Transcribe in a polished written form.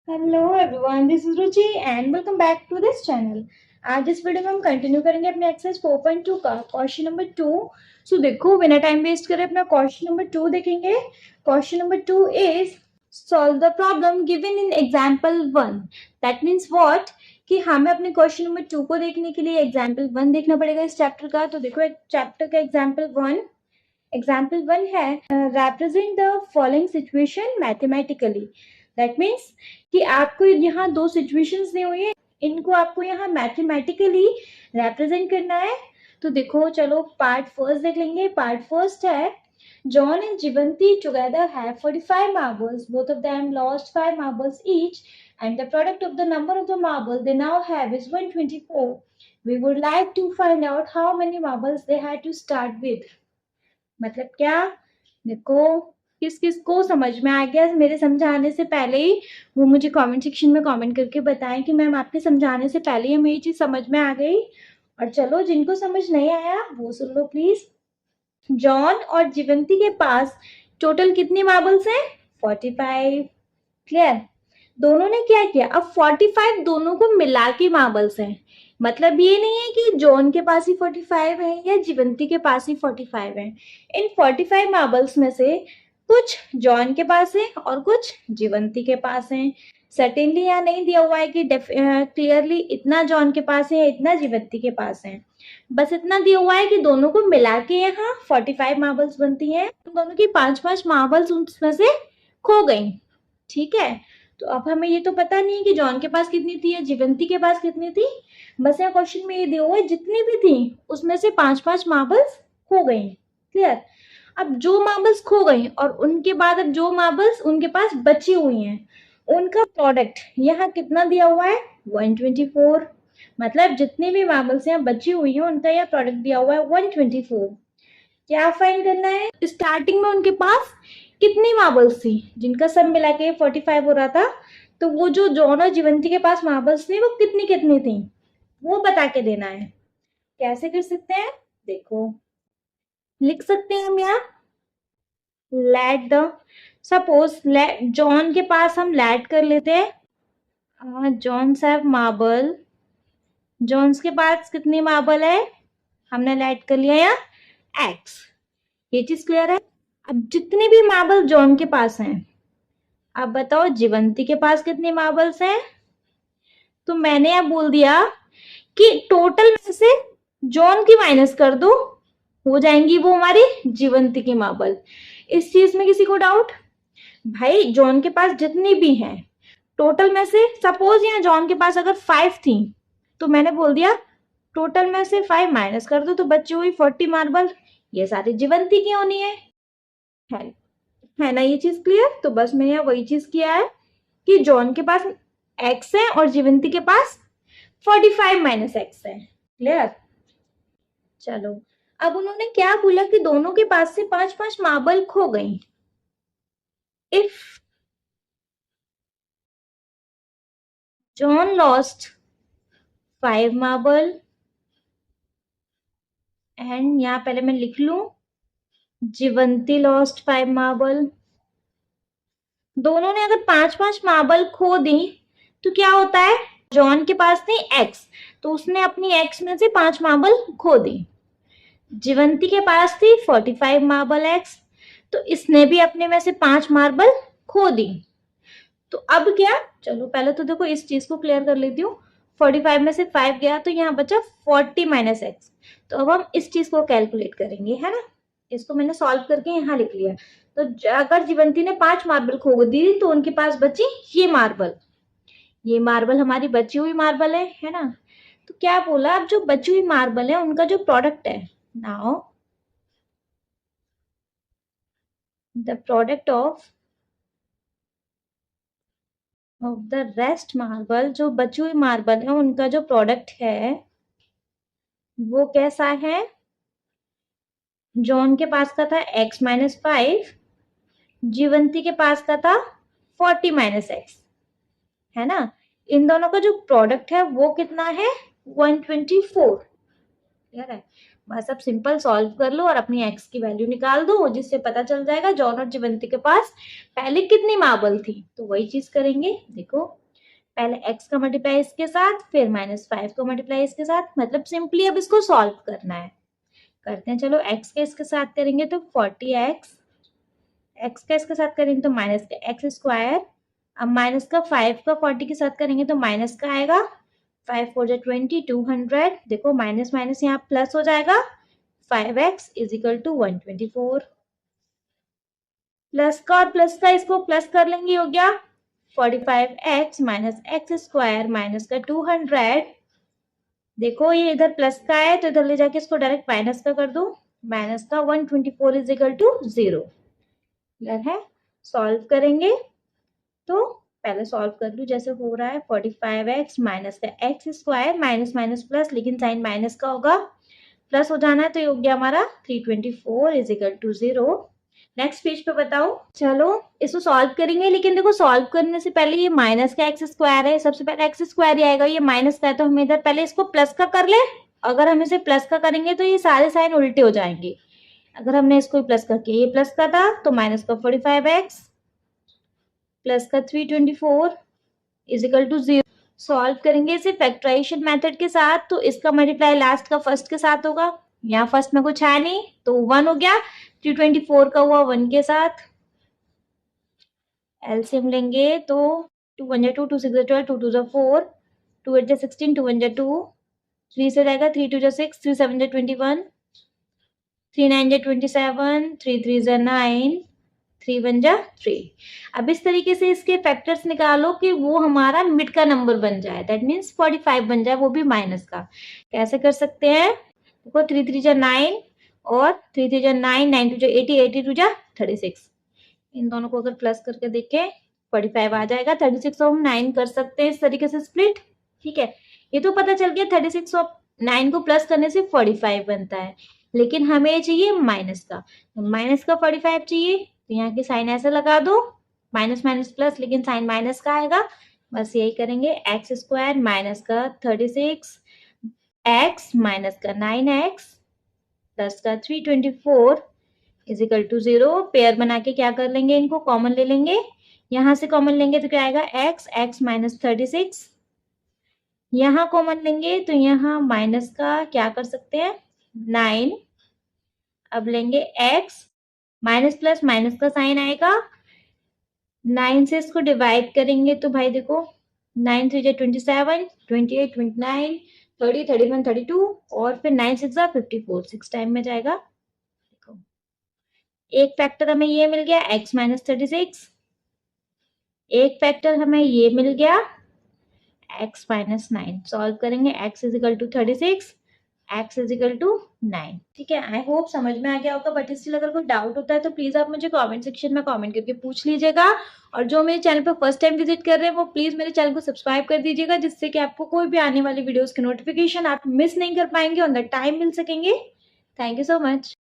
Hello everyone, this is Ruchi and welcome back to this channel. आज इस video में हम कंटिन्यू करेंगे अपने एक्सरसाइज 4.2 का क्वेश्चन नंबर 2। सो देखो, बिना टाइम वेस्ट करे अपना क्वेश्चन नंबर 2 देखेंगे। Question number 2 is solve the problem given in example 1। That means what कि हमें अपने क्वेश्चन नंबर 2 को देखने के लिए एग्जांपल 1 देखना पड़ेगा इस चैप्टर का। तो देखो, एक चैप्टर का एग्जाम्पल 1 है represent the following situation mathematically। That means कि आपको यहाँ दो सिचुएशंस दी हुई है, इनको आपको यहाँ मैथमेटिकली रिप्रेजेंट करना है। तो देखो, चलो पार्ट फर्स्ट देख लेंगे। पार्ट फर्स्ट है John and Jivanti together have 45 marbles. Both of them lost 5 marbles each, and the product of the number of the marbles they now have is 124. We would like to find out how many marbles they had to start with. मतलब क्या? देखो, किस किस को समझ में आ गया मेरे समझाने से पहले ही वो मुझे कमेंट सेक्शन में कमेंट करके बताएं कि मैम आपके समझाने से पहले ही हमें ये चीज समझ में आ गई। और चलो, जिनको समझ नहीं आया वो सुन लो प्लीज। जॉन और जीवंती के पास टोटल कितनी मार्बल्स हैं? 45। क्लियर? दोनों ने क्या किया, अब 45 दोनों को मिला के मार्बल्स हैं। मतलब ये नहीं है कि जॉन के पास ही 45 है या जीवंती के पास ही 45 है। इन 45 मार्बल्स में से कुछ जॉन के पास है और कुछ जीवंती के पास है। सर्टेनली यहाँ नहीं दिया हुआ है कि क्लियरली इतना जॉन के पास है, इतना जीवंती के पास है। बस इतना दिया हुआ है कि दोनों को मिला के यहाँ 45 मार्बल्स बनती हैं। दोनों की 5-5 मार्बल्स उसमें से खो गई। ठीक है, तो अब हमें ये तो पता नहीं है कि जॉन के पास कितनी थी या जीवंती के पास कितनी थी। बस यहाँ क्वेश्चन में ये दिया हुआ है जितनी भी थी उसमें से 5-5 मार्बल्स खो गई। क्लियर? अब जो मार्बल्स खो गई और उनके बाद अब जो मार्बल्स उनके पास बची हुई हैं उनका प्रोडक्ट यहाँ कितना दिया हुआ है? 124। मतलब जितनी भी मार्बल्स यहाँ बची हुई हैं उनका यह प्रोडक्ट दिया हुआ है 124। क्या फाइंड करना है? स्टार्टिंग में उनके पास कितनी मार्बल्स थी जिनका सब मिला के 45 हो रहा था, तो वो जो जॉन और जीवंती के पास मार्बल्स थी वो कितनी कितनी थी वो बता के देना है। कैसे कर सकते हैं? देखो, लिख सकते हैं हम यहाँ लेट द सपोज जॉन के पास हम लेट कर लेते हैं जॉन हैव मार्बल। जॉन्स के पास कितनी मार्बल है? हमने लेट कर लिया यहाँ एक्स। ये चीज क्लियर है? अब जितनी भी मार्बल जॉन के पास हैं, अब बताओ जीवंती के पास कितनी मार्बल्स हैं? तो मैंने अब बोल दिया कि टोटल में से जॉन की माइनस कर दो, हो जाएंगी वो हमारी जीवंती की मार्बल। इस चीज में किसी को डाउट? भाई जॉन के पास जितनी भी हैं टोटल में से, सपोज यहाँ जॉन के पास अगर 5 थी तो मैंने बोल दिया टोटल में से 5 माइनस कर दो तो बची हुई 40 मार्बल ये सारी जीवंती की होनी है ना? ये चीज क्लियर? तो बस मैंने यहाँ वही चीज किया है कि जॉन के पास एक्स है और जीवंती के पास 45 माइनस एक्स है। क्लियर? चलो, अब उन्होंने क्या बोला कि दोनों के पास से 5-5 मार्बल खो गई। If John lost 5 marble and यहाँ पहले मैं लिख लू जीवंती लॉस्ट 5 मार्बल। दोनों ने अगर 5-5 मार्बल खो दी तो क्या होता है? जॉन के पास थी एक्स तो उसने अपनी एक्स में से 5 मार्बल खो दी। जीवंती के पास थी 45 मार्बल एक्स तो इसने भी अपने में से 5 मार्बल खो दी। तो अब क्या, चलो पहले तो देखो इस चीज को क्लियर कर लेती हूँ। 45 में से 5 गया तो यहाँ बचा 40 माइनस एक्स। तो अब हम इस चीज को कैलकुलेट करेंगे, है ना? इसको मैंने सॉल्व करके यहाँ लिख लिया। तो अगर जीवंती ने 5 मार्बल खो दी तो उनके पास बची ये मार्बल हमारी बची हुई मार्बल है ना? तो क्या बोला, अब जो बची हुई मार्बल है उनका जो प्रोडक्ट है, now the product of the rest marble, जो बची हुई मार्बल है उनका जो प्रोडक्ट है वो कैसा है? जॉन के पास का था x माइनस 5, जीवंती के पास का था 40 माइनस एक्स, है ना? इन दोनों का जो प्रोडक्ट है वो कितना है? 124। क्लियर है? बस अब सिंपल सॉल्व कर लो और अपनी x की वैल्यू निकाल दो, जिससे पता चल जाएगा जॉन और जिवंती के पास पहले कितनी मार्बल थी। तो वही चीज करेंगे। देखो पहले x का मल्टीप्लाई इसके साथ, फिर -5 का मल्टीप्लाई इसके साथ, मतलब सिंपली अब इसको सॉल्व करना है। करते हैं, चलो x का इसके साथ करेंगे तो 40x, x का इसके साथ करेंगे तो माइनस का एक्स स्क्वायर, अब माइनस का 5 का 40 के साथ करेंगे तो माइनस का आएगा, 5 4 20, 200। देखो माइनस माइनस यहाँ प्लस हो जाएगा, 5x is equal to 124। Plus का और प्लस का इसको प्लस कर लेंगे, हो गया 45x minus x square minus का 200। देखो ये इधर प्लस का है तो इधर ले जाके इसको डायरेक्ट माइनस का कर दो, माइनस का 124 इज इक्वल टू 0। क्लियर है? सॉल्व करेंगे तो पहले सॉल्व कर लूं, जैसे हो रहा है 45x माइनस का x square, minus minus plus, लेकिन साइन माइनस का होगा, प्लस हो जाना है तो ये हो गया हमारा 324 is equal to 0। Next page पे बताओ। चलो इसको सॉल्व करेंगे, लेकिन देखो सॉल्व करने से पहले ये माइनस का एक्स स्क्वायर है, सबसे पहले एक्स स्क्वायर ही आएगा, ये माइनस का है तो हम इधर पहले इसको प्लस का कर ले। अगर हम इसे प्लस का करेंगे तो ये सारे साइन उल्टे हो जाएंगे। अगर हमने इसको प्लस करके, ये प्लस का था तो माइनस का 45x प्लस का 324 इज इक्वल टू 0। सॉल्व करेंगे इसे फैक्टराइजेशन मेथड के साथ, तो इसका मल्टीप्लाई लास्ट का फर्स्ट के साथ होगा। यहाँ फर्स्ट में कुछ है नहीं तो 1 हो गया, 324 का हुआ 1 के साथ। एलसीएम लेंगे तो 2 1 2 2 6 12 2 2 4 2 8 16 2 1 2 3 से रहेगा 3 2 6 3 7 21 3 9 27 3 3 9 3 1 3। अब इस तरीके से इसके फैक्टर्स निकालो कि वो हमारा मिड का नंबर बन जाए, दैट मीन्स 45 बन जाए, वो भी माइनस का। कैसे कर सकते हैं? देखो 3 3 9 और 3 3 9 9 2 80 80 2 36। इन दोनों को अगर प्लस करके देखें 45 आ जाएगा। 36 और 9 कर सकते हैं इस तरीके से स्प्लिट। ठीक है, ये तो पता चल गया 36 और 9 को प्लस करने से 45 बनता है, लेकिन हमें चाहिए माइनस का, माइनस का 45 चाहिए तो यहाँ की साइन ऐसे लगा दो, माइनस माइनस प्लस, लेकिन साइन माइनस का आएगा। बस यही करेंगे, एक्स स्क्वायर माइनस का 36 एक्स माइनस का 9x प्लस का 324 इज इक्वल टू 0। पेयर बना के क्या कर लेंगे, इनको कॉमन ले लेंगे। यहां से कॉमन लेंगे तो क्या आएगा, x माइनस 36। यहाँ कॉमन लेंगे तो यहाँ माइनस का क्या कर सकते हैं 9। अब लेंगे x, माइनस प्लस माइनस का साइन आएगा, 9 से इसको डिवाइड करेंगे तो भाई देखो 9 3 27 28 29 30 31 32 और फिर 9 6 54, 6 टाइम में जाएगा। देखो एक फैक्टर हमें ये मिल गया x माइनस 36, एक फैक्टर हमें ये मिल गया x माइनस 9। सॉल्व करेंगे, x is equal to 36, x is equal to 9। ठीक है, आई होप समझ में आ गया होगा, बट स्टिल अगर कोई डाउट होता है तो प्लीज आप मुझे कमेंट सेक्शन में कमेंट करके पूछ लीजिएगा। और जो मेरे चैनल पर फर्स्ट टाइम विजिट कर रहे हैं वो प्लीज मेरे चैनल को सब्सक्राइब कर दीजिएगा, जिससे कि आपको कोई भी आने वाली वीडियोस की नोटिफिकेशन आप मिस नहीं कर पाएंगे, ऑन द टाइम मिल सकेंगे। Thank you so much.